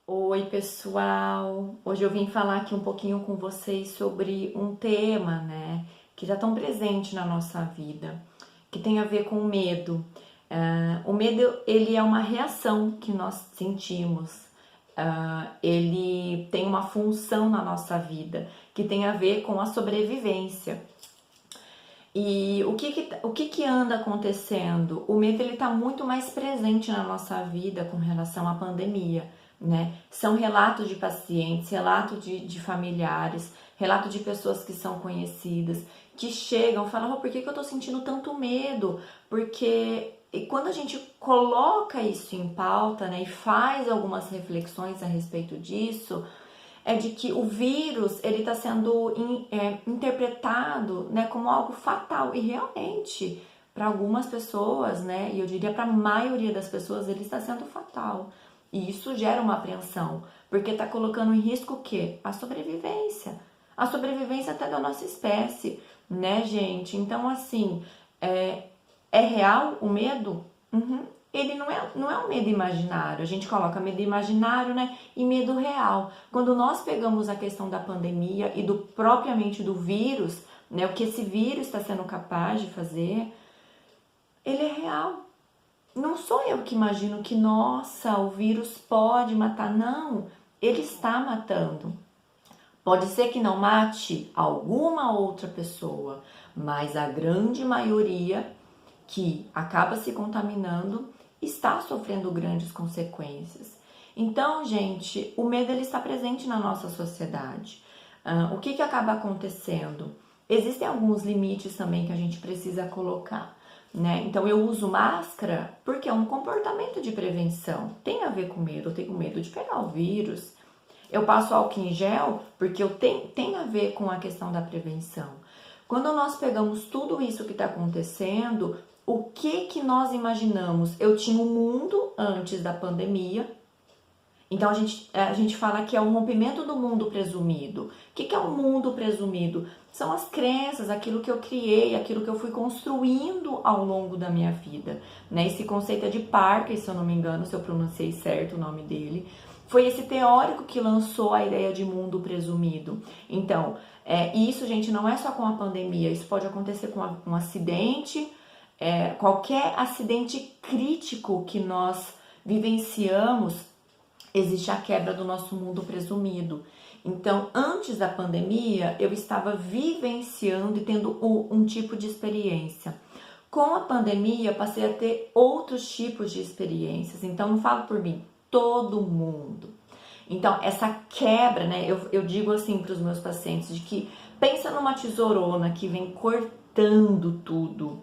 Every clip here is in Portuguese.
Oi, pessoal! Hoje eu vim falar aqui um pouquinho com vocês sobre um tema, né, que já tão presente na nossa vida, que tem a ver com o medo. O medo, ele é uma reação que nós sentimos. Ele tem uma função na nossa vida, que tem a ver com a sobrevivência. E o que anda acontecendo? O medo ele está muito mais presente na nossa vida com relação à pandemia, né? São relatos de pacientes, relatos de familiares, relatos de pessoas que são conhecidas, que chegam e falam, por que eu tô sentindo tanto medo? Porque e quando a gente coloca isso em pauta, né, e faz algumas reflexões a respeito disso, é de que o vírus ele está sendo interpretado, né, como algo fatal e realmente para algumas pessoas, né, e eu diria para a maioria das pessoas ele está sendo fatal e isso gera uma apreensão porque está colocando em risco o quê? A sobrevivência até da nossa espécie, né, gente? Então assim é real o medo? Uhum. Ele não é um medo imaginário. A gente coloca medo imaginário, né? E medo real. Quando nós pegamos a questão da pandemia e do propriamente do vírus, né? O que esse vírus está sendo capaz de fazer, ele é real. Não sou eu que imagino que, nossa, o vírus pode matar. Não, ele está matando. Pode ser que não mate alguma outra pessoa, mas a grande maioria que acaba se contaminando está sofrendo grandes consequências. Então, gente, o medo ele está presente na nossa sociedade. O que acaba acontecendo? Existem alguns limites também que a gente precisa colocar, né? Então, eu uso máscara porque é um comportamento de prevenção. Tem a ver com medo, eu tenho medo de pegar o vírus. Eu passo álcool em gel porque tem a ver com a questão da prevenção. Quando nós pegamos tudo isso que está acontecendo, o que nós imaginamos? Eu tinha um mundo antes da pandemia, então a gente fala que é o rompimento do mundo presumido. O que é o mundo presumido? São as crenças, aquilo que eu criei, aquilo que eu fui construindo ao longo da minha vida, né? Esse conceito é de Parker, se eu não me engano, se eu pronunciei certo o nome dele. Foi esse teórico que lançou a ideia de mundo presumido. Então, isso, gente, não é só com a pandemia, isso pode acontecer com um acidente, qualquer acidente crítico que nós vivenciamos, existe a quebra do nosso mundo presumido. Então, antes da pandemia, eu estava vivenciando e tendo um tipo de experiência. Com a pandemia, passei a ter outros tipos de experiências. Então, não falo por mim, todo mundo. Então, essa quebra, né? Eu digo assim para os meus pacientes, de que pensa numa tesourona que vem cortando tudo.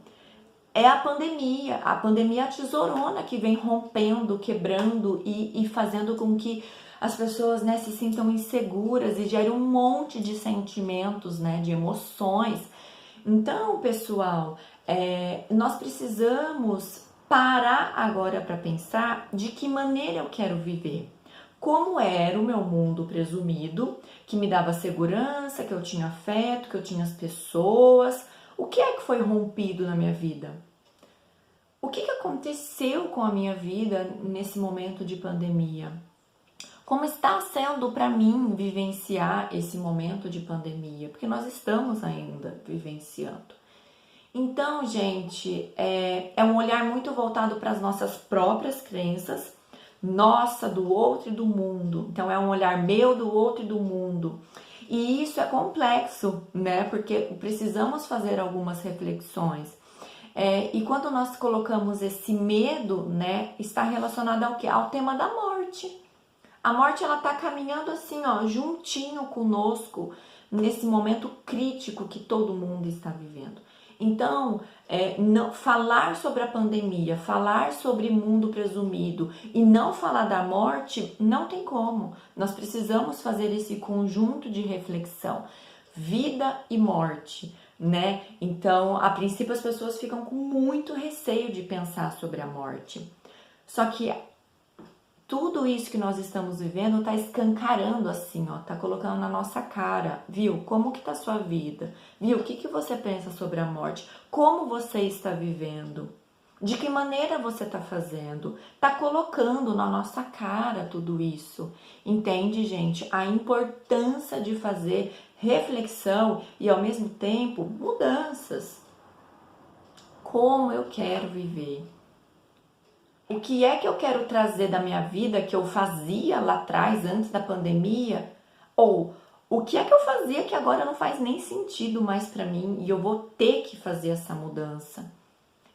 É a pandemia é a tesourona que vem rompendo, quebrando e fazendo com que as pessoas, né, se sintam inseguras e gerem um monte de sentimentos, né, de emoções. Então, pessoal, nós precisamos parar agora para pensar de que maneira eu quero viver. Como era o meu mundo presumido, que me dava segurança, que eu tinha afeto, que eu tinha as pessoas. O que é que foi rompido na minha vida? O que aconteceu com a minha vida nesse momento de pandemia? Como está sendo para mim vivenciar esse momento de pandemia? Porque nós estamos ainda vivenciando. Então, gente, é um olhar muito voltado para as nossas próprias crenças, nossa, do outro e do mundo. Então, é um olhar meu, do outro e do mundo. E isso é complexo, né? Porque precisamos fazer algumas reflexões. E quando nós colocamos esse medo, né, está relacionado ao quê? Ao tema da morte. A morte, ela está caminhando assim, ó, juntinho conosco, nesse momento crítico que todo mundo está vivendo. Então, não falar sobre a pandemia, falar sobre mundo presumido e não falar da morte, não tem como. Nós precisamos fazer esse conjunto de reflexão. Vida e morte, né? Então, a princípio as pessoas ficam com muito receio de pensar sobre a morte. Só que tudo isso que nós estamos vivendo tá escancarando assim, ó, tá colocando na nossa cara, viu? Como que tá a sua vida? Viu? O que você pensa sobre a morte? Como você está vivendo? De que maneira você está fazendo? Está colocando na nossa cara tudo isso. Entende, gente? A importância de fazer reflexão e, ao mesmo tempo, mudanças. Como eu quero viver? O que é que eu quero trazer da minha vida que eu fazia lá atrás, antes da pandemia? Ou o que é que eu fazia que agora não faz nem sentido mais para mim e eu vou ter que fazer essa mudança?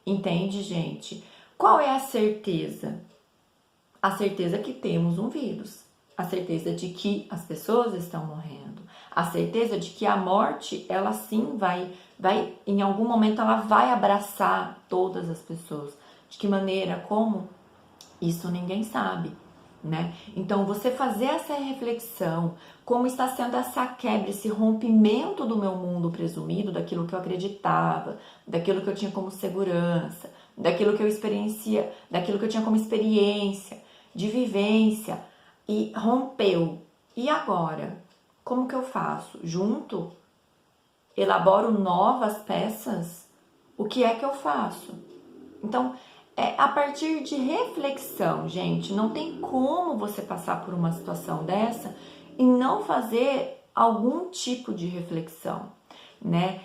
Entende, gente? Qual é a certeza? A certeza que temos um vírus. A certeza de que as pessoas estão morrendo. A certeza de que a morte, ela sim vai, em algum momento ela vai abraçar todas as pessoas. De que maneira, como? Isso ninguém sabe, né? Então, você fazer essa reflexão, como está sendo essa quebra, esse rompimento do meu mundo presumido, daquilo que eu acreditava, daquilo que eu tinha como segurança, daquilo que eu experiencia, daquilo que eu tinha como experiência, de vivência, e rompeu. E agora? Como que eu faço? Junto? Elaboro novas peças? O que é que eu faço? Então, a partir de reflexão, gente, não tem como você passar por uma situação dessa e não fazer algum tipo de reflexão, né?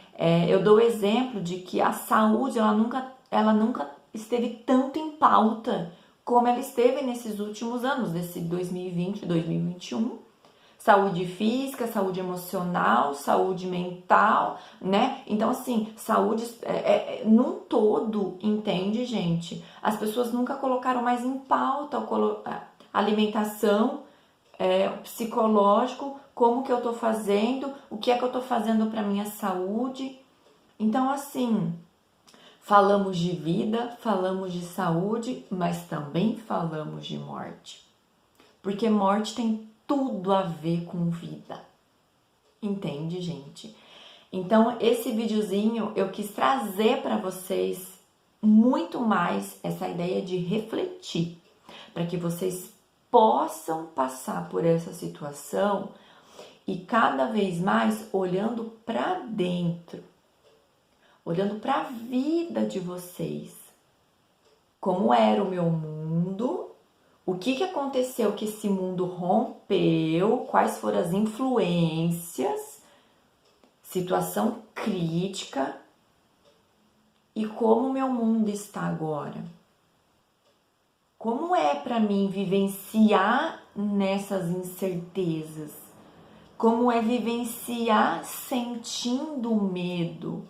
Eu dou o exemplo de que a saúde, ela nunca esteve tanto em pauta como ela esteve nesses últimos anos, desse 2020, 2021. Saúde física, saúde emocional, saúde mental, né? Então, assim, saúde num todo, entende, gente? As pessoas nunca colocaram mais em pauta alimentação, psicológico, como que eu tô fazendo, o que é que eu tô fazendo para minha saúde. Então, assim, falamos de vida, falamos de saúde, mas também falamos de morte. Porque morte tem tudo a ver com vida. Entende, gente? Então, esse videozinho eu quis trazer para vocês muito mais essa ideia de refletir, para que vocês possam passar por essa situação e cada vez mais olhando para dentro, olhando para a vida de vocês. Como era o meu mundo? O que aconteceu que esse mundo rompeu? Quais foram as influências? Situação crítica. E como meu mundo está agora? Como é para mim vivenciar nessas incertezas? Como é vivenciar sentindo medo?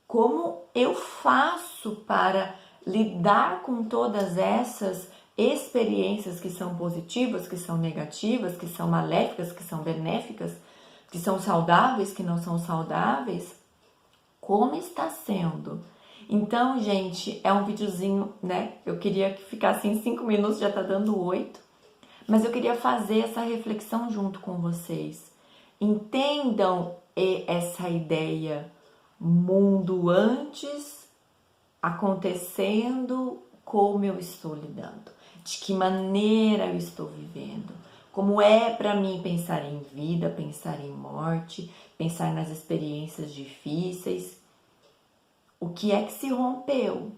Como eu faço para lidar com todas essas experiências que são positivas, que são negativas, que são maléficas, que são benéficas, que são saudáveis, que não são saudáveis? Como está sendo? Então, gente, é um videozinho, né? Eu queria que ficasse em 5 minutos, já tá dando 8. Mas eu queria fazer essa reflexão junto com vocês. Entendam essa ideia. Mundo antes acontecendo, como eu estou lidando, de que maneira eu estou vivendo, como é para mim pensar em vida, pensar em morte, pensar nas experiências difíceis, o que é que se rompeu,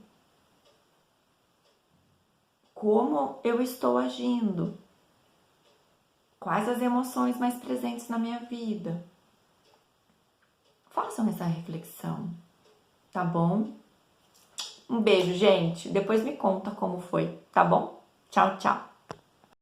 como eu estou agindo, quais as emoções mais presentes na minha vida. Façam essa reflexão, tá bom? Um beijo, gente. Depois me conta como foi, tá bom? Tchau, tchau.